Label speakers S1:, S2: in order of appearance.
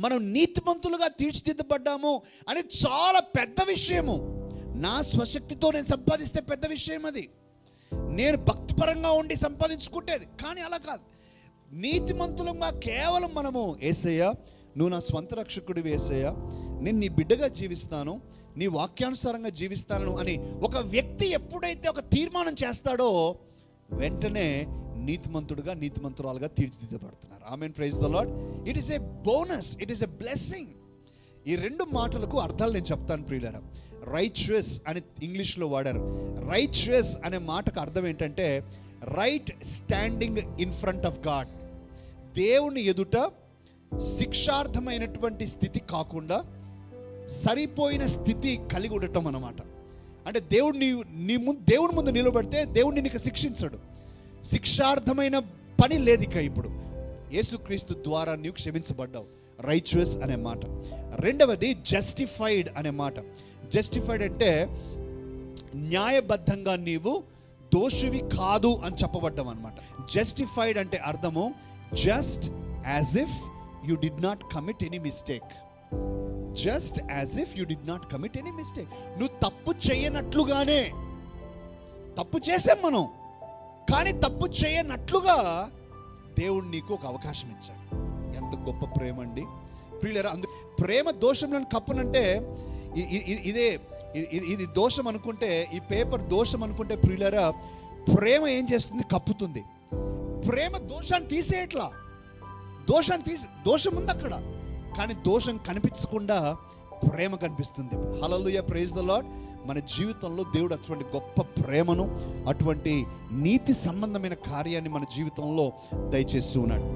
S1: మనం నీతిమంతులుగా తీర్చిదిద్దబడ్డాము అని చాలా పెద్ద విషయము. నా స్వశక్తితో నేను సంపాదిస్తే పెద్ద విషయం అది, నేను భక్తిపరంగా ఉండి సంపాదించుకుంటేది. కానీ అలా కాదు. నీతిమంతులంగా కేవలం మనము, యేసయ్య నువ్వు నా స్వంత రక్షకుడివి, యేసయ్య నేను నీ బిడ్డగా జీవిస్తాను, నీ వాక్యానుసారంగా జీవిస్తాను అని ఒక వ్యక్తి ఎప్పుడైతే ఒక తీర్మానం చేస్తాడో వెంటనే నీతిమంతుడుగా నీతిమంతురాలుగా తీర్చిదిద్దబడుతున్నారు. Amen, praise the Lord. It is a bonus, it is a blessing. ఈ రెండు మాటలకు అర్థాలు నేను చెప్తాను ప్రియులారా. రైచియస్ అని ఇంగ్లీష్లో వాడారు. రైచియస్ అనే మాటకు అర్థం ఏంటంటే right standing in front of God. దేవుని ఎదుట శిక్షార్థమైనటువంటి స్థితి కాకుండా సరిపోయిన స్థితి కలిగి ఉండటం అన్నమాట. అంటే దేవుడి ముందు నిలబడితే దేవుడిని నీకు శిక్షించడు. శిక్షార్థమైన పని లేదు ఇక. ఇప్పుడు యేసుక్రీస్తు ద్వారా నీవు క్షమించబడ్డావు. రైచియస్ అనే మాట. రెండవది జస్టిఫైడ్ అనే మాట. జస్టిఫైడ్ అంటే న్యాయబద్ధంగా నీవు దోషివి కాదు అని చెప్పబడ్డాం అనమాట. జస్టిఫైడ్ అంటే అర్థము just as if you did not commit any mistake. Just as if you did not commit any mistake. నువ్వు తప్పు చేయనట్లుగానే. తప్పు చేసాం మనం, కానీ తప్పు చేయనట్లుగా దేవుడు నీకు ఒక అవకాశం ఇచ్చాడు. ఎంత గొప్ప ప్రేమ అండి ప్రియులారా. ప్రేమ దోషంలను కప్పునంటే ఇది దోషం అనుకుంటే, ఈ పేపర్ దోషం అనుకుంటే ప్రియులారా, ప్రేమ ఏం చేస్తుంది? కప్పుతుంది. ప్రేమ దోషాన్ని తీసేయట్లా. దోషం ఉంది అక్కడ, కానీ దోషం కనిపించకుండా ప్రేమ కనిపిస్తుంది. హల్లెలూయా, ప్రైజ్ ద లార్డ్. మన జీవితంలో దేవుడు అటువంటి గొప్ప ప్రేమను, అటువంటి నీతి సంబంధమైన కార్యాన్ని మన జీవితంలో దయచేస్తూ ఉన్నాడు.